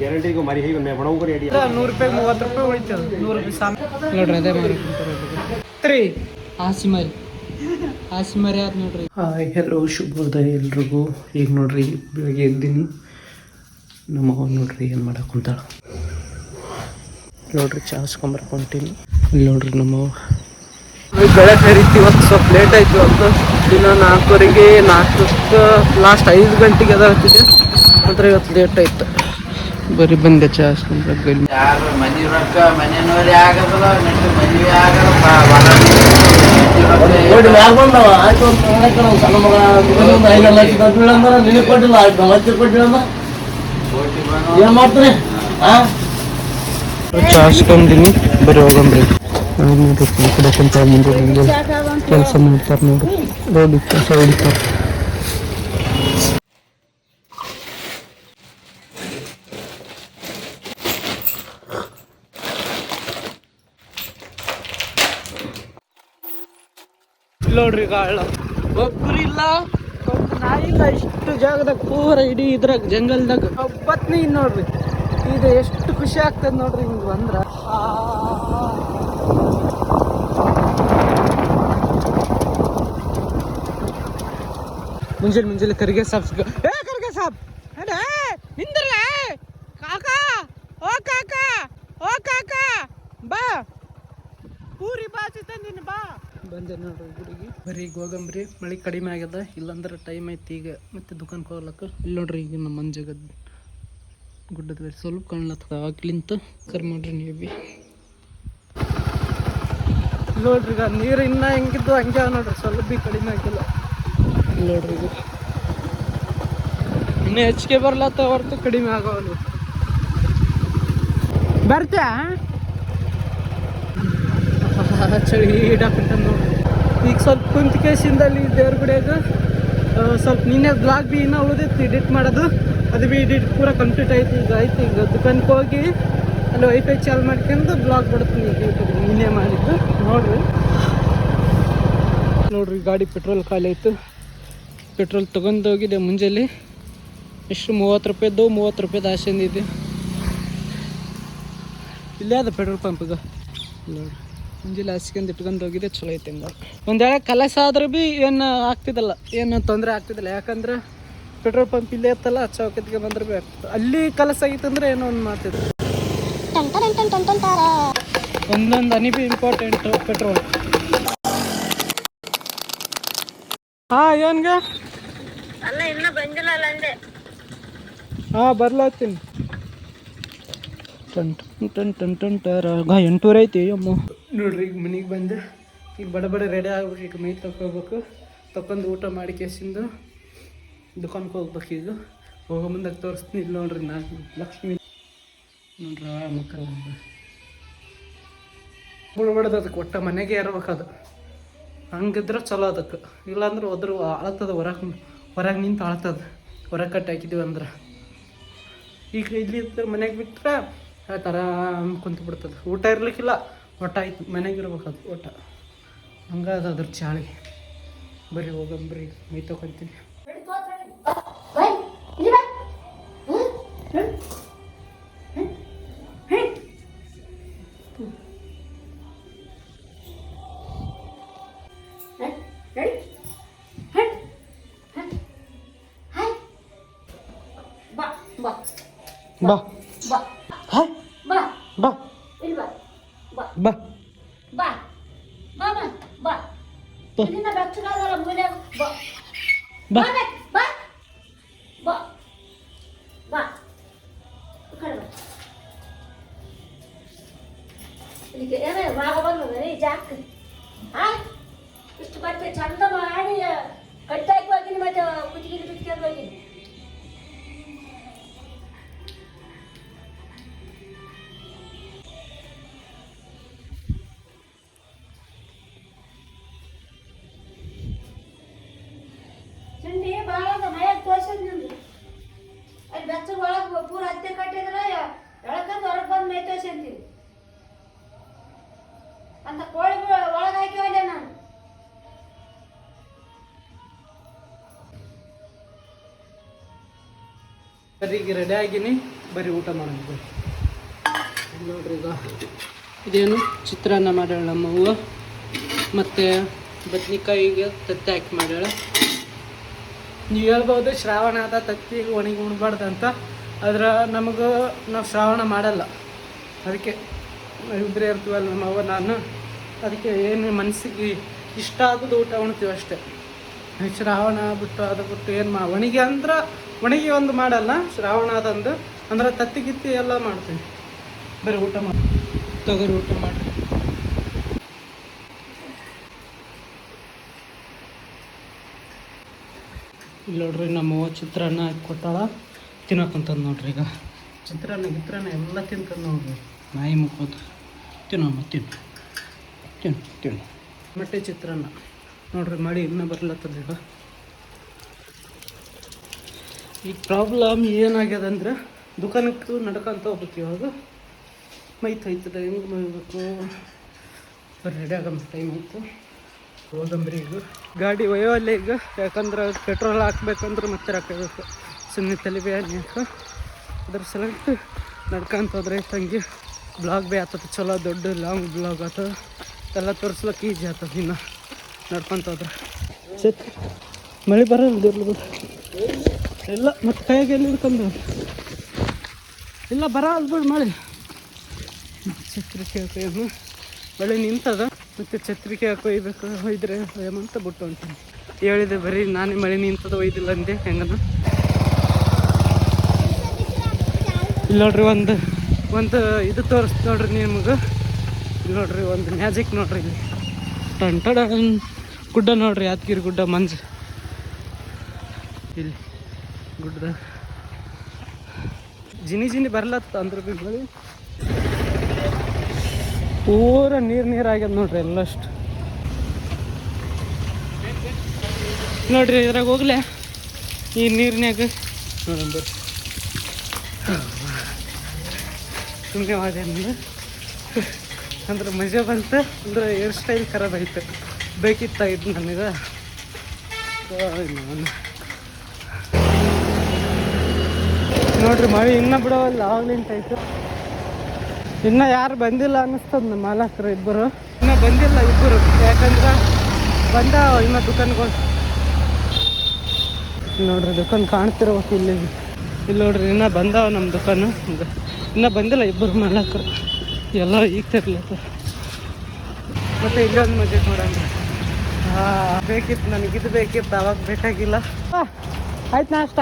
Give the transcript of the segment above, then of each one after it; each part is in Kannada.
ಗ್ಯಾರಂಟಿ ಮರಿ ಹೀಗೆ ಬಡವ ಕರಿ ಅಡಿ 100 ರೂಪಾಯಿ 30 ರೂಪಾಯಿ ಉಳಿತದ 100 ರೂಪಾಯಿ ಸಾಲ ನೋಡ್ರಿ ಅದೇ ಮಾರಿ ಹಾಸಿ ಮರಿ ಆದ್ ನೋಡ್ರಿ. ಹಾಯ್ ಹೆಲೋ ಶುಭೋದಯ ಎಲ್ರಿಗೂ. ಈಗ ನೋಡ್ರಿ ಬೆಳಗ್ಗೆ ಎದ್ದೀನಿ. ನಮ್ಮ ಅವ್ವ ನೋಡ್ರಿ ಏನು ಮಾಡಕ್ಕೆ ಕುಂತಾಳ ನೋಡ್ರಿ. ಚಾ ಹಸ್ಕೊಂಬರ್ಕೊಂತೀನಿ. ಇಲ್ಲಿ ನೋಡ್ರಿ ನಮ್ಮ ಬೆಳಗ್ಗೆ ಹರಿತಿ. ಇವತ್ತು ಸ್ವಲ್ಪ ಲೇಟ್ ಆಯ್ತು. ಇವತ್ತು ದಿನ 4:30 4 ಲಾಸ್ಟ್ 5 ಗಂಟೆಗೆ ಅದ ಹತ್ತಿದೆ. ಮಾತ್ರ ಇವತ್ತು ಲೇಟ್ ಆಯ್ತು. ಬರೀ ಬಂದೆ ಚಾ ಹಸ್ಕೊಂಡ್ರೆ ಚಾ ಹಸ್ಕೊಂದಿನಿ. ಬರೀ ಹೋಗಂಬ್ರಿ ಕುಡಕ್ಕಂತ ಮುಂದೆ ಕೆಲಸ ಮಾಡ್ತಾರೆ ನೋಡ್ರಿ. ರೋಡ್ ಕೆಲಸ ಹೊಡಿತಾರೆ. ನೋಡ್ರಿ ಗಾಳ ಒಬ್ರು ಇಲ್ಲ, ಒಂದು ನಾಯಿ ಇಲ್ಲ. ಇಷ್ಟು ಜಾಗದಾಗ ಪೂರ ಇಡೀ ಇದ್ರಾಗ ಜಂಗಲ್ದಾಗ ಒಬ್ಬತ್ನಿ ನೋಡ್ರಿ. ಇದು ಎಷ್ಟು ಖುಷಿ ಆಗ್ತದೆ ನೋಡ್ರಿ ಹಿಂಗ್ ಬಂದ್ರ. ಮುಂಜಾನೆ ಕರಿಗೆ ಸಾಪ್ ಕರಿಗೆ ಸಾಪ್ ನಿಂದ್ರಲ್ಲ ಕಾಕಾ. ಓ ಕಾಕಾ, ಓ ಕಾಕಾ, ಬಾ ಪೂರಿ ಬಾಜಿ ತಂದಿನಿ ಬಾ. ಬಂದೆ ನೋಡ್ರಿ ಗುಡಿಗೆ. ಬರೀ ಹೋಗಂಬ್ರಿ. ಮಳೆ ಕಡಿಮೆ ಆಗ್ಯದ. ಇಲ್ಲಾಂದ್ರೆ ಟೈಮ್ ಐತಿ ಈಗ ಮತ್ತೆ ದುಕಾನ್ಗೆ ಹೋಗ್ಲಕ್ಕ. ಇಲ್ಲಿ ನೋಡ್ರಿ ಈಗ ನಮ್ಮ ಮಂಜಗದ್ ಗುಡ್ಡದ ಬೇರೆ ಸ್ವಲ್ಪ ಕಾಣ್ಲತ್ತದ. ಆಗ್ಲಿಂತ ಕರ್ ಮಾಡ್ರಿ ನೀವು ಬಿ ನೋಡ್ರಿ. ಈಗ ನೀರು ಇನ್ನ ಹೆಂಗಿದ್ದು ಹಂಗೆ ನೋಡ್ರಿ. ಸ್ವಲ್ಪ ಬಿ ಕಡಿಮೆ ಆಗಿಲ್ಲ. ನೋಡ್ರಿ ಇದು ಇನ್ನೂ ಹೆಚ್ಚಿಗೆ ಬರ್ಲತ್ತ ಹೊರತು ಕಡಿಮೆ ಆಗೋಲ್ಲ. ಬರ್ತ್ಯಾ ಚಳಿ ಈಡಾಕಂತ ನೋಡ್ರಿ. ಈಗ ಸ್ವಲ್ಪ ಕುಂತ ಕೇಸಿಂದಲ್ಲಿ ದೇವ್ರ ಗುಡಿಯಾಗ ಸ್ವಲ್ಪ ನಿನ್ನೆ ಬ್ಲಾಗ್ ಬಿ ಇನ್ನೂ ಉಳಿದೈತಿ ಎಡಿಟ್ ಮಾಡೋದು. ಅದು ಬಿ ಎಡಿಟ್ ಪೂರ ಕಂಪ್ಲೀಟ್ ಆಯ್ತು. ಈಗ ಆಯ್ತು. ಈಗ ದುಕಾನ್ಗೆ ಹೋಗಿ ಅಲ್ಲಿ ವೈಫೈ ಚಾಲು ಮಾಡ್ಕೊಂಡು ಬ್ಲಾಗ್ ಬಿಡ್ತೀನಿ. ಈಗ ನಿನ್ನೆ ಮಾಡಿದ್ದು ನೋಡ್ರಿ. ಗಾಡಿ ಪೆಟ್ರೋಲ್ ಖಾಲಿ ಆಯಿತು. ಪೆಟ್ರೋಲ್ ತೊಗೊಂಡೋಗಿದೆ ಮುಂಜಾನೆ. ಎಷ್ಟು 30 ರೂಪಾಯಿದ್ದು 30 ರೂಪಾಯಿದು ಆಸೆಂದಿದೆ. ಇಲ್ಲೇ ಅದ ಪೆಟ್ರೋಲ್ ಪಂಪ್ಗೆ ನೋಡ್ರಿ. ಮುಂಜಾನೆ ಹಾಸ್ಕೊಂಡು ಇಟ್ಕೊಂಡು ಹೋಗಿದೆ. ಚಲೋ ಐತೆ. ಹಂಗೆ ಒಂದು ವೇಳೆ ಕಲಸ ಆದ್ರೆ ಭೀ ಏನು ಆಗ್ತಿದ್ದಲ್ಲ, ಏನು ತೊಂದರೆ ಆಗ್ತಿದ್ದಿಲ್ಲ. ಯಾಕಂದ್ರೆ ಪೆಟ್ರೋಲ್ ಪಂಪ್ ಇಲ್ಲೇ ಇತ್ತಲ್ಲ, ಚೌಕತ್ತಿಗೆ ಬಂದ್ರೆ ಭೀ ಆಗ್ತದೆ. ಅಲ್ಲಿ ಕಲಸ ಆಗಿತ್ತಂದ್ರೆ ಏನೋ ಒಂದು ಮಾಡ್ತಿದ್ರು. ಒಂದೊಂದು ಹನಿ ಭೀ ಇಂಪಾರ್ಟೆಂಟು ಪೆಟ್ರೋಲ್. ಏನ್ಗ ಅಲ್ಲ ಇನ್ನೂ ಬಂದಿಲ್ಲ ಅಂದೆ. ಬರ್ಲಾತೀನಿ. 8:00 ಐತಿ ಅಮ್ಮ. ನೋಡ್ರಿ ಈಗ ಮನೆಗೆ ಬಂದೆ. ಈಗ ಬಡ ರೆಡಿ ಆಗ್ಬೇಕು. ಈಗ ಮೈ ತಗೋಬೇಕು. ತಗೊಂಡು ಊಟ ಮಾಡಿ ಕೇಸಿಂದು ದುಕಾನ್ಗೆ ಹೋಗ್ಬೇಕು. ಈಗ ಹೋಗೋ ಮುಂದಾಗ ತೋರಿಸ್ತೀನಿ. ಇಲ್ಲಿ ನೋಡ್ರಿ ನಾನು ಲಕ್ಷ್ಮಿ ನೋಡ್ರಿ ಮಕ್ಕಳ ಬಿಡ್ಬಾರ್ದು. ಅದಕ್ಕೆ ಒಟ್ಟ ಮನೆಗೆ ಇರ್ಬೇಕದು. ಹಂಗಿದ್ರೆ ಚಲೋ. ಅದಕ್ಕೆ ಇಲ್ಲಾಂದ್ರೆ ಹೋದ್ರು ಅಳ್ತದ. ಹೊರಗೆ ನಿಂತು ಅಳ್ತದ. ಹೊರಗೆ ಕಟ್ಟಿ ಹಾಕಿದ್ದೀವಿ ಅಂದ್ರೆ. ಈಗ ಇಲ್ಲಿ ಮನೆಗೆ ಬಿಟ್ಟರೆ ಆರಾಮ್ ಕುಂತು ಬಿಡ್ತದೆ. ಊಟ ಇರ್ಲಿಕ್ಕಿಲ್ಲ. ಒಟ್ಟ ಆಯ್ತು ಮನೆಗೆ ಇರ್ಬೇಕದು ಊಟ. ಹಂಗಾದ ಅದ್ರ ಚಾಳಿ. ಬರೀ ಹೋಗಂಬ್ರಿ ಮೈ ತಗೊಂತೀನಿ. ಬಾ ಬಾ ಬಾ ಬಾ ಮಾಮ ಬಾ. ಇದನ್ನ ಬೆಚ್ಚಗಾದಲ್ಲ ಮೂಲೆ ಬಾ ಬಾ ಬಾ ಬಾ ಬಾ ಕಡೆ ಬಾ. ಇದಕ್ಕೆ ಏನೇ ಭಾಗ ಬಂದದ ಜಾಕ್. ಇಷ್ಟು ಬಟ್ಟೆ ಚಂದ ಮಾಡಿ ಕಟ್ಟಾಕಿ ಹೋಗಿನಿ. ಮತ್ತೆ ಕುಚ್ಚಿಗೆ ಹೋಗಿನಿ. ಅಲ್ಲಿ ಬೆಚ್ಚ ಒಳಗೆ ಪೂರ ಹತ್ತೆ ಕಟ್ಟಿದ್ರೆ ಎಳಕಂದು ಹೊರಗೆ ಬಂದು ಮೇಯ್ತೋಸಂತೀವಿ ಅಂತ ಕೋಳಿ ಒಳಗೆ ಹಾಕಿ ಹೋದೆ ನಾನು. ಬರೀ ಈಗ ರೆಡಿ ಆಗಿನಿ, ಬರೀ ಊಟ ಮಾಡೋದು. ನೋಡ್ರಿ ಈಗ ಇದೇನು ಚಿತ್ರಾನ್ನ ಮಾಡ್ಯಾಳ ನಮ್ಮ ಅವ್ವ, ಮತ್ತು ಬದ್ನಿಕಾಯಿಗೆ ತತ್ತಿ ಹಾಕಿ ಮಾಡ್ಯಾಳ. ನೀವು ಹೇಳ್ಬೋದು ಶ್ರಾವಣ ಆದ ತತ್ತಿ ಒಣಗಿ ಉಣ್ಬಾರ್ದು ಅಂತ, ಆದ್ರೆ ನಮಗೆ ನಾವು ಶ್ರಾವಣ ಮಾಡಲ್ಲ, ಅದಕ್ಕೆ ಇಬ್ಬರೇ ಇರ್ತೀವಲ್ಲ ನಮ್ಮ ಅವ್ವ ನಾನು, ಅದಕ್ಕೆ ಏನು ಮನಸ್ಸಿಗೆ ಇಷ್ಟ ಆಗೋದು ಊಟ ಉಣ್ತೀವಿ ಅಷ್ಟೇ. ಶ್ರಾವಣ ಬಿಟ್ಟು ಅದು ಬಿಟ್ಟು ಏನು ಒಣಗಿ ಅಂದ್ರೆ ಒಣಗಿ ಒಂದು ಮಾಡಲ್ಲ, ಶ್ರಾವಣ ಅದಂದು ಅಂದ್ರೆ ತತ್ತಿ ಗಿತ್ತಿ ಎಲ್ಲ ಮಾಡ್ತೀವಿ. ಬರೀ ಊಟ ಮಾಡಿ ತಗೋರಿ, ಊಟ ಮಾಡಿ. ಇಲ್ಲಿ ನೋಡ್ರಿ ನಮ್ಮ ಚಿತ್ರಾನ್ನ ಹಾಕಿ ಕೊಟ್ಟಾಳ, ತಿನ್ನೋಕಂತಂದು ನೋಡ್ರಿ. ಈಗ ಚಿತ್ರಾನ್ನ ಎಲ್ಲ ತಿಂತಂದು ನೋಡ್ರಿ, ನಾಯಿ ಮುಕ್ಕೋದು. ತಿನ್ನಮ್ಮ ತಿನ್ನು ಮೊಟ್ಟೆ ಚಿತ್ರಾನ್ನ ನೋಡ್ರಿ. ಮಳೆ ಇನ್ನೂ ಬರ್ಲತ್ತದ. ಈಗ ಪ್ರಾಬ್ಲಮ್ ಏನಾಗ್ಯದ ಅಂದ್ರೆ ದುಕಾನಕ್ಕೆ ನಡ್ಕೊಂತ ಹೋಗ್ಬೇಕು. ಇವಾಗ ಮೈತೈತದ, ಹೆಂಗೆ ಮೈಬೇಕು, ರೆಡಿ ಆಗಮ್ಮ ಟೈಮ್ ಆಯಿತು. ಹೋಗಂಬ್ರಿ ಈಗ ಗಾಡಿ ಒಯ್ಯವಲ್ಲ ಈಗ, ಯಾಕಂದ್ರೆ ಪೆಟ್ರೋಲ್ ಹಾಕ್ಬೇಕಂದ್ರೆ ಮತ್ತೆ ಹಾಕಬೇಕು. ಸುಮ್ಮನೆ ತಲೆಬೇ ಹಾಕ ಅದ್ರ ಸಲಕ್ಕೆ ನಡ್ಕೊಂತ ಹೋದ್ರೆ ತಂಗಿ ಬ್ಲಾಗ್ ಬೇ ಆಗ್ತದೆ, ಚಲೋ ದೊಡ್ಡ ಲಾಂಗ್ ಬ್ಲಾಗ್ ಆಗ್ತದೆ, ಎಲ್ಲ ತೋರಿಸ್ಲಿಕ್ಕೆ ಈಜಿ ಆಗ್ತದೆ. ಇನ್ನು ನಡ್ಕೊಂತ ಹೋದ್ರೆ ಮಳೆ ಬರಲ್ಲ ಬಿಡು ಇಲ್ಲ, ಮತ್ತು ಕೈಯಾಗ ಎಲ್ಲಿ ಹಿಡ್ಕೊಂಡು ಇಲ್ಲ ಬರಲ್ಲ ಬಿಡು ಮಳೆ. ಛತ್ರಿಕೆ ಹಾಕೋನು ಮಳೆ ನಿಂತದ, ಮತ್ತು ಛತ್ರಿಕೆ ಹಾಕೊಯ್ಬೇಕು, ಒಯ್ದ್ರೆ ಒಯ್ಯಮಂತ ಬಿಟ್ಟು ಅಂತೀನಿ. ಹೇಳಿದೆ ಬರೀ ನಾನೇ ಮಳೆ ನಿಂತದ ಒಯ್ದಿಲ್ಲ ಅಂದೆ. ಹೆಂಗನ ಇಲ್ಲಿ ನೋಡ್ರಿ ಒಂದು ಇದು ತೋರಿಸ್ತು ನೋಡ್ರಿ ನಿಮಗೆ. ಇಲ್ಲಿ ನೋಡ್ರಿ ಒಂದು ಮ್ಯಾಜಿಕ್ ನೋಡ್ರಿ. ಇಲ್ಲಿ ಟಂಟಡ ಗುಡ್ಡ ನೋಡ್ರಿ, ಯಾದಗಿರಿ ಗುಡ್ಡ ಮಂಜು. ಇಲ್ಲಿ ಗುಡ್ಡ ಜಿನಿ ಬರ್ಲತ್ತ ಅಂದ್ರೆ ಬಿ ಮಳೆ ಪೂರ ನೀರಾಗ್ಯದ ನೋಡ್ರಿ ಎಲ್ಲಷ್ಟು. ನೋಡ್ರಿ ಇದ್ರಾಗ ಹೋಗ್ಲೆ ಈ ನೀರಿನಾಗ ನೋಡಂಬ ಸುಮ್ಮನೆ ವಾದೆ ಅಂದ್ರೆ ಮಜಾ ಬಂತು. ಅಂದ್ರೆ ಹೇರ್ ಸ್ಟೈಲ್ ಖರಾಬ್ ಆಯ್ತು, ಬೇಕಿತ್ತಾಗಿದ್ದು ನನಗೆ. ನೋಡ್ರಿ ಮಳೆ ಇನ್ನೂ ಬಿಡೋವಲ್ಲ, ಆಗ್ಲಿಂತಾಯ್ತು. ಇನ್ನೂ ಯಾರು ಬಂದಿಲ್ಲ ಅನ್ನಿಸ್ತದ. ನಮ್ಮ ಮಾಲಕರು ಇಬ್ಬರು ಇನ್ನೂ ಬಂದಿಲ್ಲ, ಇಬ್ಬರು. ಯಾಕಂದ್ರೆ ಬಂದಾವ ಇನ್ನೂ ದುಕಾನ್ಗಳು. ನೋಡ್ರಿ ದುಕಾನ್ ಕಾಣ್ತಿರ್ಬೇಕು ಇಲ್ಲಿ ನೋಡ್ರಿ, ಇನ್ನೂ ಬಂದಾವ ನಮ್ಮ ದುಕಾನು. ಇನ್ನೂ ಬಂದಿಲ್ಲ ಇಬ್ಬರು ಮಾಲಕರು, ಎಲ್ಲ ಈಗ ತರ್ಲತ್ತ. ಮತ್ತು ಇಲ್ಲೊಂದು ಮಜಾ ನೋಡೋಣ. ಬೇಕಿತ್ತು ನನಗಿದು ಬೇಕಿತ್ತು, ಅವಾಗ ಬೇಕಾಗಿಲ್ಲ. ಆಯ್ತು ನಾಷ್ಟ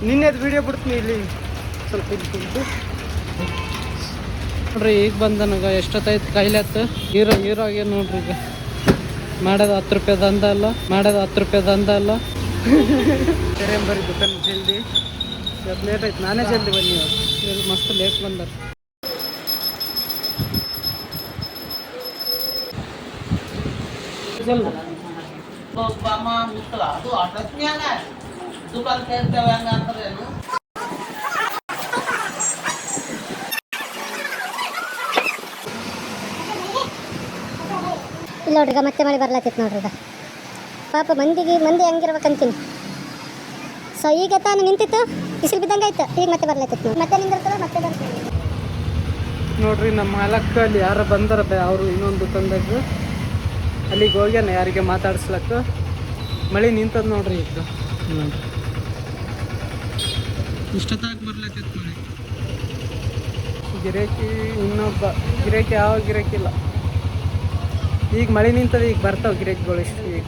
ನಿನ್ನೆದು ವಿಡಿಯೋ ಬಿಡ್ತೀನಿ. ಇಲ್ಲಿ ಸ್ವಲ್ಪ ಇದು ನೋಡ್ರಿ, ಈಗ ಬಂದ ನನಗೆ ಎಷ್ಟೊತ್ತಾಯ್ತು ಕೈಲತ್ತು. ಹೀರೋ ಆಗ್ಯ ನೋಡ್ರಿ. ಈಗ ಮಾಡೋದು 10 ರೂಪಾಯಿ ದಂಧ ಅಲ್ಲ. ಸರಿ ಬರೀ ದುಕಾನ್ ಜಲ್ದಿ, ಇವತ್ತು ಲೇಟ್ ಆಯ್ತು. ನಾನೇ ಜಲ್ದಿ ಬನ್ನಿ, ಇವತ್ತು ಮಸ್ತ್ ಲೇಟ್ ಬಂದಾರ. ಇಲ್ಲ ನೋಡ್ರಿ, ಮತ್ತೆ ಮಳೆ ಬರ್ಲಾತಿತ್ತು ನೋಡ್ರಿ. ಈಗ ಪಾಪ ಮಂದಿ ಹಂಗಿರ್ಬೇಕಂತೀನಿ. ಸೊ ಈಗ ತಾನು ನಿಂತಿತ್ತು, ಬಿಸಿಲು ಬಿದ್ದಂಗೆ ಆಯ್ತು. ಈಗ ಮತ್ತೆ ಬರ್ಲಾತಿತ್ತು, ಮತ್ತೆ ನಿಂದಿರ್ತದೆ, ಮತ್ತೆ ಬರ್ತದೆ ನೋಡ್ರಿ. ನಮ್ಮ ಮಾಲಕ್ಕ ಅಲ್ಲಿ ಯಾರು ಬಂದಾರ, ಅವರು ಇನ್ನೊಂದು ದುಕಾನ್ದಾಗ ಅಲ್ಲಿಗೆ ಹೋಗ್ಯಾನ ಯಾರಿಗೆ ಮಾತಾಡ್ಸ್ಲಕ್ಕ. ಮಳೆ ನಿಂತದ ನೋಡ್ರಿ. ಈಗ ನೋಡ್ರಿ ಇಷ್ಟೊತ್ತಾಗಿ ಬರ್ಲತ್ತಿತ್ತು ಮಳೆ. ಗಿರಾಕಿ ಇನ್ನೊಬ್ಬ ಗಿರಾಕಿ, ಯಾವ ಗಿರಾಕಿಲ್ಲ. ಈಗ ಮಳೆ ನಿಂತದ, ಈಗ ಬರ್ತಾವ ಗಿರಾಕಿಗಳು. ಇಷ್ಟು ಈಗ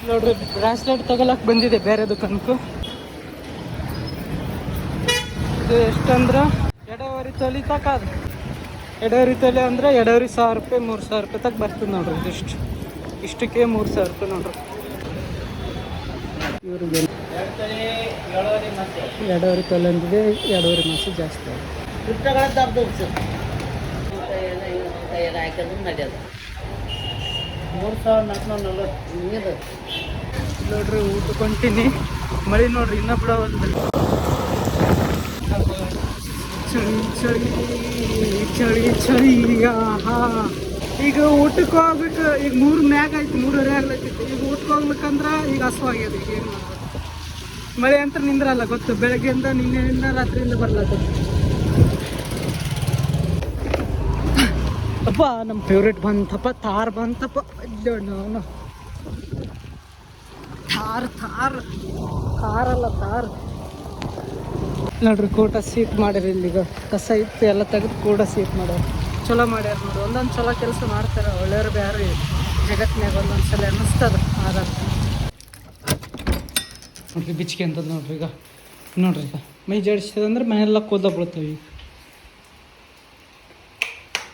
ನೋಡ್ರಿ, ಬ್ರಾಸ್ಲೆಟ್ ತಗೊಳಕ್ ಬಂದಿದೆ ಬೇರೆ ದುಕಾನ್ಕು. ಇದು ಎಷ್ಟಂದ್ರೆ 2.5 ತೊಲೆ ತಕ. ಅದು 2.5 ತೊಲೆ ಅಂದ್ರೆ 2.5 ರೂಪಾಯಿ 3,000 ರೂಪಾಯಿ ತಕ್ಕ ಬರ್ತದೆ ನೋಡ್ರಿ. ಇಷ್ಟಕ್ಕೆ 3,000 ರೂಪಾಯಿ ನೋಡ್ರಿ. ಇವ್ರಿಗೆ 2.5 ತೊಲೆ ಅಂದಿದೆ, 2.5 ಮಾಸ ಜಾಸ್ತಿ ಆಗಿದೆ. ನೋಡ್ರಿ ಊಟ ಕೊಂತೀನಿ. ಮಳೆ ನೋಡ್ರಿ ಇನ್ನೂ ಬಿಡೋ ಒಂದು ಚಳಿ ಚಳಿ ಚಳಿ ಆಹಾ. ಈಗ ಊಟಕ್ಕೆ ಹೋಗ್ಬೇಕು. ಈಗ 3 ಮ್ಯಾಗ ಆಯ್ತು, 3:30 ಆಗ್ಲತ್ತಿತ್ತು. ಈಗ ಊಟಕ್ಕೆ ಹೋಗ್ಬೇಕಂದ್ರೆ ಈಗ ಹಸುವಾಗ್ಯದ. ಈಗ ಏನು ಮಾಡ್ಬೇಕು, ಮಳೆ ಅಂತ ನಿಂದ್ರಲ್ಲ ಗೊತ್ತು. ಬೆಳಗ್ಗೆಯಿಂದ ನಿನ್ನೆಯಿಂದ ರಾತ್ರಿಯಿಂದ ಬರ್ಲತ್ತದ. ಅಪ್ಪ ನಮ್ಮ ಫೇವ್ರೇಟ್ ಬಂತಪ್ಪ, ಥಾರ್ ಬಂತಪ್ಪ. ನಾನು ಥಾರ್ ಥಾರ್ ಕಾರಲ್ಲ ಥಾರ್ ನೋಡ್ರಿ. ಕೂಟ ಸೀಟ್ ಮಾಡ್ಯಾರ. ಇಲ್ಲಿಗ ಕಸ ಇತ್ತು ಎಲ್ಲ ತೆಗೆದು ಕೂಡ ಸೀಟ್ ಮಾಡ್ಯಾರ. ಚಲೋ ಮಾಡ್ಯಾರ ನೋಡಿ. ಒಂದೊಂದು ಚಲೋ ಕೆಲಸ ಮಾಡ್ತಾರೆ. ಒಳ್ಳೆಯವ್ರು ಬೇರೆ ಜಗತ್ತಿನಾಗ ಒಂದೊಂದು ಸಲ ಅನ್ನಿಸ್ತದ. ಆದ ನೋಡ್ರಿ ಬಿಚ್ಕೆ ಅಂತದ್ ನೋಡ್ರಿ. ಈಗ ನೋಡ್ರಿ, ಈಗ ಮೈ ಜಡಿಸಿದಂದ್ರೆ ಮನೆಯೆಲ್ಲ ಕೂದ ಬೀಳ್ತವೆ.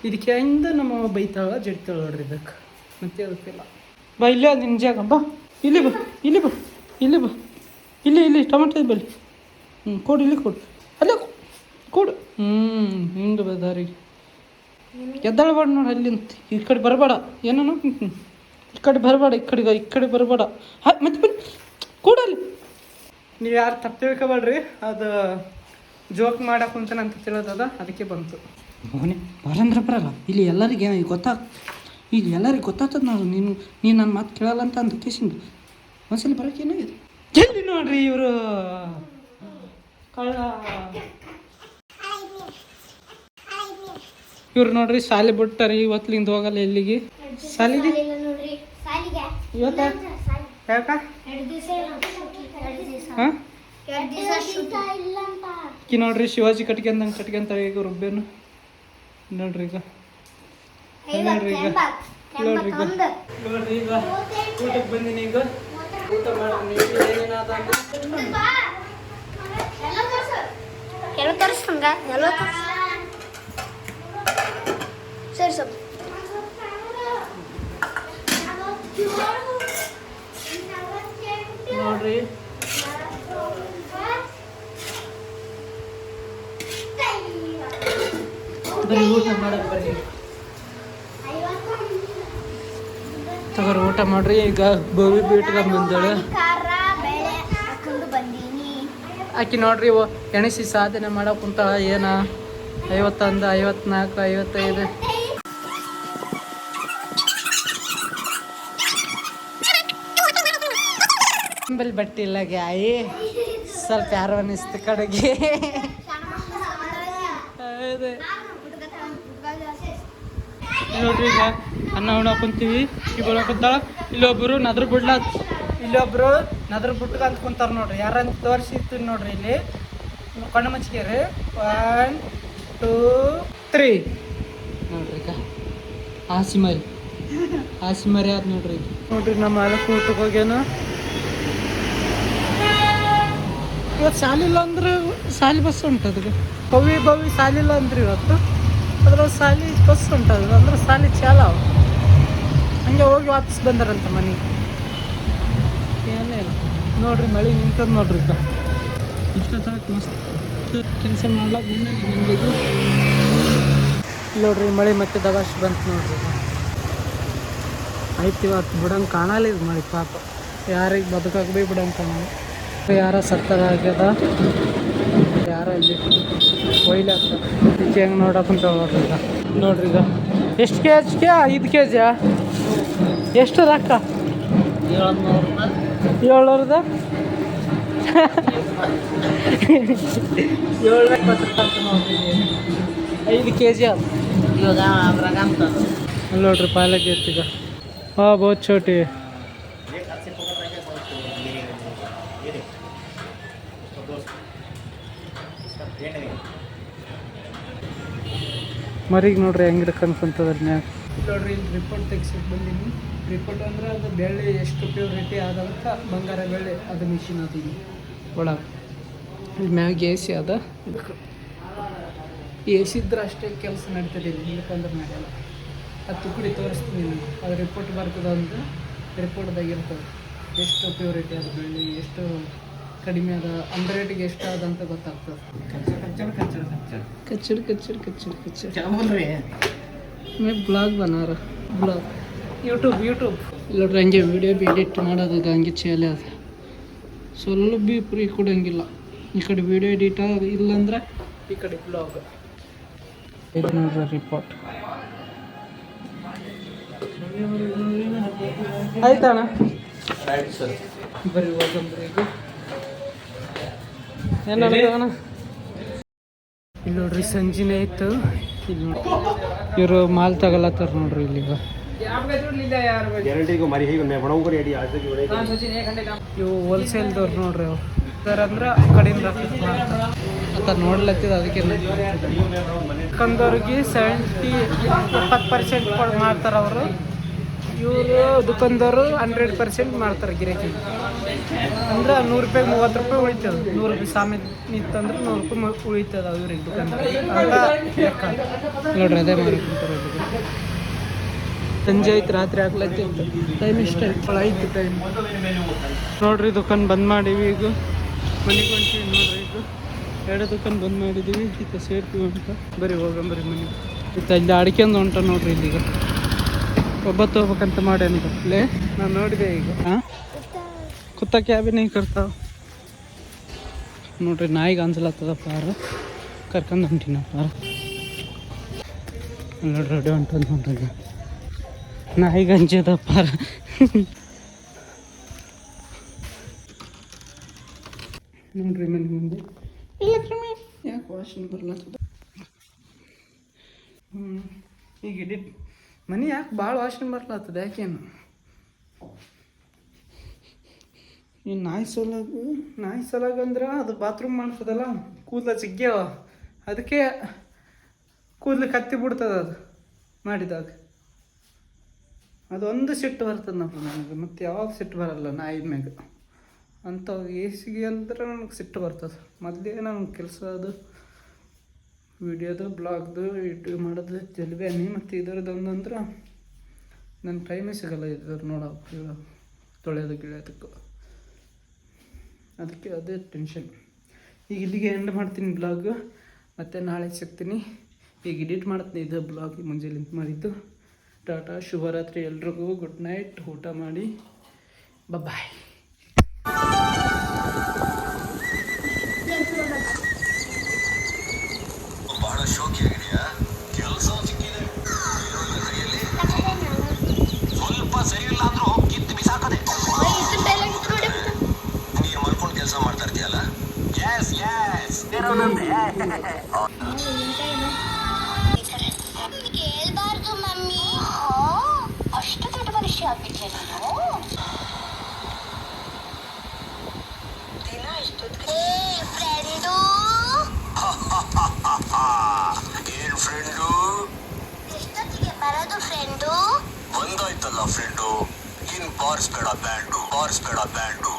ಇದಕ್ಕೆ ಹಿಂದೆ ನಮ್ಮ ಬೈತಾಳ ಜಡಿತಾಳ ನೋಡ್ರಿ. ಇದಕ್ಕೆ ಮತ್ತೆ ಅದಕ್ಕೆಲ್ಲ ಬಾ. ಇಲ್ಲೇ ನಿನ್ನ ಜಾಗ ಬಾ. ಇಲ್ಲಿ ಬಾ, ಇಲ್ಲಿ ಬಾ, ಇಲ್ಲಿ ಬಾ, ಇಲ್ಲಿ ಟೊಮೆಟೊ ಬಲ್ಲಿ. ಕೊಡು, ಇಲ್ಲಿ ಕೊಡು, ಅಲ್ಲೇ ಕೊಡು. ಹಿಂಗೆ ಬದಾರಿಗೆ ಎದ್ದಾಳಬೇಡ ನೋಡಿ. ಅಲ್ಲಿಂತ ಈ ಕಡೆ ಬರಬೇಡ. ಏನೋ ಈ ಕಡೆ ಬರಬೇಡ, ಈ ಕಡೆ ಬರಬೇಡ. ಹಾಂ ಮತ್ತೆ ಬನ್ನಿ ಕೊಡಲ್ಲಿ. ನೀವು ಯಾರು ತಪ್ಪು ತಿಳ್ಕೊಬೇಡ್ರಿ. ಅದು ಜೋಕ್ ಮಾಡಕ್ಕೆ ಕುಂತಾನಂತ ತಿಳಿದದ, ಅದಕ್ಕೆ ಬಂತು. ಮಗನೇ ಬರಂದ್ರೆ ಬರಲ್ಲ. ಇಲ್ಲಿ ಎಲ್ಲರಿಗೆ ಈಗ ಎಲ್ಲರಿಗೆ ಗೊತ್ತಾಗ್ತದೆ. ನೀನು ನನ್ನ ಮಾತು ಕೇಳಲ್ಲ ಅಂತ ಅಂದ ಕೇಸಿಂದು ಒಂದ್ಸಲ ಬರೋಕೆ ಏನಾಗಿದೆ. ಜಲ್ದಿ ನೋಡ್ರಿ ಇವರು ಕಳ್ಳ. ಇವ್ರು ನೋಡ್ರಿ ಶಾಲೆ ಬಿಟ್ಟಾರಿ. ಇವತ್ತಲಿಂದ ಹೋಗಲ್ಲ ಎಲ್ಲಿಗೆ ಶಾಲೆಗೆ. ಇವತ್ತ ಯಾಕ ಹಾಂ ಕಿ ನೋಡ್ರಿ ಶಿವಾಜಿ ಕಟ್ಕೊಂತಾರೆ ಈಗ ರುಬ್ಬೇನು ನೋಡ್ರಿ. ಈಗ ನೋಡ್ರಿ ಈಗ ಊಟಕ್ಕೆ ಬಂದಿನಿ. ಈಗ ಊಟ ಮಾಡಿ ಏನೇನಾದ ಸರಿ ಸ್ವಲ್ಪ ನೋಡ್ರಿ. ಬರೀ ಊಟ ಮಾಡಕ್ಕೆ ಬರ್ರಿ. ತಗೋರಿ ಊಟ ಮಾಡ್ರಿ. ಈಗ ಬೋವಿ ಬೀಟ್ಗೆ ಬಂದಳು ಆಕಿ ನೋಡ್ರಿ. ಎಣಿಸಿ ಸಾಧನೆ ಮಾಡಕ್ಕೆ ಕುಂತಾಳ. ಏನ 51, 54, 55. ಬಲ್ಲಿ ಬಟ್ಟೆ ಇಲ್ಲ ಗಾಯಿ. ಸ್ವಲ್ಪ ಯಾರು ಅನ್ನಿಸ್ತು ಕಡೆಗೆ. ನೋಡ್ರಿ ಈಗ ಅನ್ನ ಉಣ ಕುಂತೀವಿ. ಇಬ್ಬರು ಕುಂತಾಳ. ಇಲ್ಲೊಬ್ರು ನದ್ರ ಬಿಟ್ಕ ಅಂತ ಕುಂತಾರ ನೋಡ್ರಿ. ಯಾರಂತ ತೋರಿಸಿರ್ತೀವಿ ನೋಡ್ರಿ. ಇಲ್ಲಿ ಕಣ್ಣು ಮುಚ್ಚಿಗೆರಿ. 1, 2, 3 ನೋಡ್ರಿ. ಈಗ ಆಸಿ ಮರಿ ಆದ್ ನೋಡ್ರಿ. ನೋಡ್ರಿ ನಮ್ಮ ಅದಕ್ಕೆ ಊಟಕ್ಕೆ ಹೋಗ್ಯಾನ. ಇವತ್ತು ಸಾಲಿಲ್ಲ ಅಂದ್ರೆ ಸಾಲಿ ಬಸ್ ಉಂಟು. ಅದಕ್ಕೆ ಬವಿ ಸಾಲಿಲ್ಲ ಅಂದ್ರಿ ಇವತ್ತು. ಅದ್ರ ಸಾಲಿ ಬಸ್ ಉಂಟದು ಅಂದ್ರೆ ಸಾಲಿ ಚಾಲವ. ಹಂಗೆ ಹೋಗಿ ವಾಪಸ್ ಬಂದಾರಂತ ಮನೆಗೆ. ಏನೇ ಇಲ್ಲ ನೋಡ್ರಿ. ಮಳೆ ನಿಂತದ ನೋಡ್ರಿ. ಈಗ ಇಷ್ಟೊತ್ತಾಗ ಮಸ್ತ್ ಕೆಲಸ ಮಾಡ್ಲಾಕ ನಿಮಗೆ ನೋಡ್ರಿ. ಮಳೆ ಮತ್ತೆ ದಬಾಶ್ ಬಂತು ನೋಡ್ರಿ. ಆಯ್ತು ಇವತ್ತು ಬಿಡಂಗೆ ಕಾಣಲ್ಲ. ಇದು ಮಳೆ ಪಾಪ ಯಾರಿಗೆ ಬದುಕಾಗ ಭೀ ಬಿಡಂಗೆ ಕಾಣಲ್ಲ. ಯಾರ ಸತ್ತರ ಆಗ್ಯದ, ಯಾರ ಇಲ್ಲಿ ಒಯ್ಲಾಗ್ತದೆ. ಇದಕ್ಕೆ ಹೆಂಗೆ ನೋಡಕ್ಕಂತ ನೋಡ್ರಿ. ಈಗ ನೋಡ್ರಿ. ಈಗ ಎಷ್ಟು ಕೆಜಿಗೆ 5 kg ಎಷ್ಟು ರೊಕ್ಕ? 700 5 kg ಅದು ನೋಡ್ರಿ. ಪಾಲಕ್ ಈಗ ಹಾಂ ಬಹುತ್ ಛೋಟಿ. ಮರಿಗೆ ನೋಡ್ರಿ ಹೆಂಗೆ ಹಿಡ್ಕೊಂತದ ಮ್ಯಾಗ. ನೋಡ್ರಿ ಇಲ್ಲಿ ರಿಪೋರ್ಟ್ ತೆಗ್ಸಿಟ್ಟು ಬಂದೀನಿ. ರಿಪೋರ್ಟ್ ಅಂದ್ರೆ ಅದು ಬೆಳ್ಳಿ ಎಷ್ಟು ಪ್ಯೂರಿಟಿ ಆದಂತ ಬಂಗಾರ ಬೆಳ್ಳಿ ಅದು ಮಿಷಿನ್ ಅದು ಇಲ್ಲಿ ಒಳಗೆ. ಇಲ್ಲಿ ಮ್ಯಾಗ AC ಅದ. AC ಇದ್ರೆ ಅಷ್ಟೇ ಕೆಲಸ ನಡೀತದೆ ಇಲ್ಲಿ. ಇಲ್ಲಕಂದ್ರೆ ನಡೆಯಲ್ಲ. ಅದು ತುಕಡಿ ತೋರಿಸ್ತೀನಿ ನಾನು. ಅದು ರಿಪೋರ್ಟ್ ಬರ್ತದೆ ಅಂತ ರಿಪೋರ್ಟ್ದಾಗ ಇರ್ತದೆ ಎಷ್ಟು ಪ್ಯೂರಿಟಿ ಅದು ಬೆಳ್ಳಿ, ಎಷ್ಟು ಕಡಿಮೆ ಅದ, ಅಂದ್ರೆ ರೇಟಿಗೆ ಎಷ್ಟು ಅದ ಅಂತ ಗೊತ್ತಾಗ್ತದೆ. ಕಚ್ಚಡ मैं ब्लॉग बना रहा ब्लॉग यूट्यूब ಇಲ್ಲೋಡ್ರಿ. ಹಂಗೆ ವಿಡಿಯೋ ಬಿ ಎಡಿಟ್ ಮಾಡೋದು ಹಂಗೆ ಚೇಲೆ ಅದು. ಸ್ವಲ್ಪ ಬಿ ಫ್ರೀ ಕೊಡೋಂಗಿಲ್ಲ. ಈ ಕಡೆ ವಿಡಿಯೋ ಎಡಿಟ್ ಇಲ್ಲಾಂದ್ರೆ ಈ ಕಡೆ ಬ್ಲಾಗ್ ಇದು ನೋಡ್ರಿ ರಿಪೋರ್ಟ್ ಆಯ್ತಣ್ಣ. Right sir. ಬರೀ ಹೋಗಂದ್ರೆ ಈಗ ಏನ ಇಲ್ಲಿ ನೋಡ್ರಿ ಸಂಜಿನೇ ಇತ್ತು. ಇಲ್ಲಿ ಇವರು ಮಾಲ್ ತಗೊಳತ್ತಾರ ನೋಡ್ರಿ ಇಲ್ಲಿಗ. ಇವು ಹೋಲ್ಸೇಲ್ದವ್ರು ನೋಡ್ರಿ ಅವ್ರು ಅಂದ್ರೆ ಕಡಿಮೆ ಅಂತ ನೋಡ್ಲತ್ತಿದ. ಅದಕ್ಕೆ ದುಕಾನ್ದವ್ರಿಗೆ 20% ಮಾಡ್ತಾರೆ ಅವರು. ಇವರು ದುಕಾನ್ದವರು 100% ಮಾಡ್ತಾರೆ ಗಿರಾಕಿ. ಅಂದ್ರೆ 100 ರೂಪಾಯಿಗೆ 30 ರೂಪಾಯಿ ಉಳಿತದೆ. 100 ರೂಪಾಯಿ ಸಾಮಾನು ನಿಂತಂದ್ರೆ 100 ರೂಪಾಯಿ ಉಳಿತದ ಇವ್ರಿಗೆ ದುಕಾನ್ದಾರಿಗೆ ಅಂತ ಲೆಕ್ಕ ನೋಡ್ರಿ. ಅದೇ ಮಾರ್ಕೊಂತಾರೆ. ಸಂಜೆ ಆಯ್ತು, ರಾತ್ರಿ ಆಗ್ಲತ್ತಿತ್ತು. ಟೈಮ್ ಇಷ್ಟ ಆಯ್ತು ಟೈಮ್ ನೋಡ್ರಿ. ದುಕಾನ್ ಬಂದ್ ಮಾಡೀವಿ ಈಗ, ಮನೆಗೆ ಹೊಂಟೀವಿ ನೋಡ್ರಿ. ಈಗ 2 ದುಕಾನ್ ಬಂದ್ ಮಾಡಿದ್ದೀವಿ. ಈತ ಸೇರ್ತೀವಿ ಅಂತ ಬರೀ ಹೋಗಂಬರಿ ಮನೆಗೆ. ಈತ ಇಲ್ಲಿ ಅಡ್ಕೊಂಡು ಹೊಂಟ ನೋಡ್ರಿ. ಇಲ್ಲಿಗ ಒಬ್ಬತ್ತು ಹೋಗ್ಬೇಕಂತ ಮಾಡಿ ಅನ್ಕತ್ಲೆ ನಾನು ನೋಡಿದೆ. ಈಗ ಕುತ್ತ ಕ್ಯಾಬಿನ ಕರ್ತಾವ ನೋಡ್ರಿ. ನಾಯಿಗೆ ಅನ್ಸಲತ್ತದ ಪಾರ ಕರ್ಕೊಂಡು ಹೊಂಟೀನಿ ಪಾರ ನೋಡ್ರಿ. ರೆಡಿ ಹೊಂಟಂತ ಹೊಂಟಾಗ ನಾಯಿಗೆ ಅಂಜದ ಪಾರ. ನೋಡ್ರಿ ಮನೆ ಮುಂದೆ ಯಾಕೆ ವಾಶಿಂಗ್ ಬರ್ಲತ್ತದ. ಈಗ ಎಡಿಟ್ ಮನೆ ಯಾಕೆ ಭಾಳ ವಾಶಿಂಗ್ ಬರ್ಲತ್ತದ ಯಾಕೇನು. ಈ ನಾಯಿ ಸಲಾಗ ಅಂದ್ರೆ ಅದು ಬಾತ್ರೂಮ್ ಮಾಡ್ತದಲ್ಲ, ಕೂದಲ ಸಿಗ್ಯಾವ, ಅದಕ್ಕೆ ಕೂದಲು ಕತ್ತಿ ಬಿಡ್ತದ ಅದು ಮಾಡಿದಾಗ. ಅದೊಂದು ಸಿಟ್ಟು ಬರ್ತದೆ ನನಗೆ. ಮತ್ತು ಯಾವಾಗ ಸಿಟ್ಟು ಬರಲ್ಲ ನಾಯಿ ಮ್ಯಾಗ ಅಂಥವು. ಏಸಿಗೆ ಅಂದ್ರೆ ನನಗೆ ಸಿಟ್ಟು ಬರ್ತದೆ. ಮೊದಲೇ ನನಗೆ ಕೆಲಸ ಅದು ವಿಡಿಯೋದು ಬ್ಲಾಗ್ದು ಯೂಟ್ಯೂಬ್ ಮಾಡೋದು ಜಲ್ಬೇನಿ. ಮತ್ತು ಇದರದೊಂದು ಅಂದ್ರೆ ನನ್ನ ಟೈಮೇ ಸಿಗಲ್ಲ ಇದ್ರ ನೋಡೋಕೆ ತೊಳೆಯೋದು ಗಿಳಿಯೋದಕ್ಕೂ. ಅದಕ್ಕೆ ಅದೇ ಟೆನ್ಷನ್. ಈಗ ಇಲ್ಲಿಗೆ ಎಂಡ್ ಮಾಡ್ತೀನಿ ಬ್ಲಾಗ್. ಮತ್ತು ನಾಳೆ ಸಿಗ್ತೀನಿ. ಈಗ ಎಡಿಟ್ ಮಾಡ್ತೀನಿ ಇದು ಬ್ಲಾಗ್ ಮುಂಜಾನೆ ಮಾಡಿದ್ದು. ಟಾಟಾ, ಶುಭರಾತ್ರಿ ಎಲ್ರಿಗೂ. Good night. ಊಟ ಮಾಡಿ ಬಾಯ್. ಬಹಳ ಶೋಕಿಯಾಗಿದೆಯಾ? ಕೆಲಸ ಸಿಕ್ಕಿದೆ ಸ್ವಲ್ಪ ಸರಿ ಇಲ್ಲ ಅಂದ್ರೂ ಕಿತ್ತು ಬಿಸಾಕದೆ. ನೀನು ಮಲ್ಕೊಂಡು ಕೆಲಸ ಮಾಡ್ತಾ ಇರ್ತೀಯಲ್ಲ. ಕೇಳ್ಬಾರ್ದು ಮಮ್ಮಿ. ಅಷ್ಟು ದೊಡ್ಡ ಮನುಷ್ಯ ಆಗ್ಬಿಟ್ಟೆ ನಾನು. ದಿನ ಇಷ್ಟೊತ್ತಿಗೆ ಫ್ರೆಂಡು ಏನ್ ಫ್ರೆಂಡು? ಎಷ್ಟೊತ್ತಿಗೆ ಬರೋದು ಫ್ರೆಂಡು? ಬಂದಾಯ್ತಲ್ಲ ಫ್ರೆಂಡು. ಇನ್ ಬಾರಿಸ್ಬೇಡ ಬ್ಯಾಂಡು.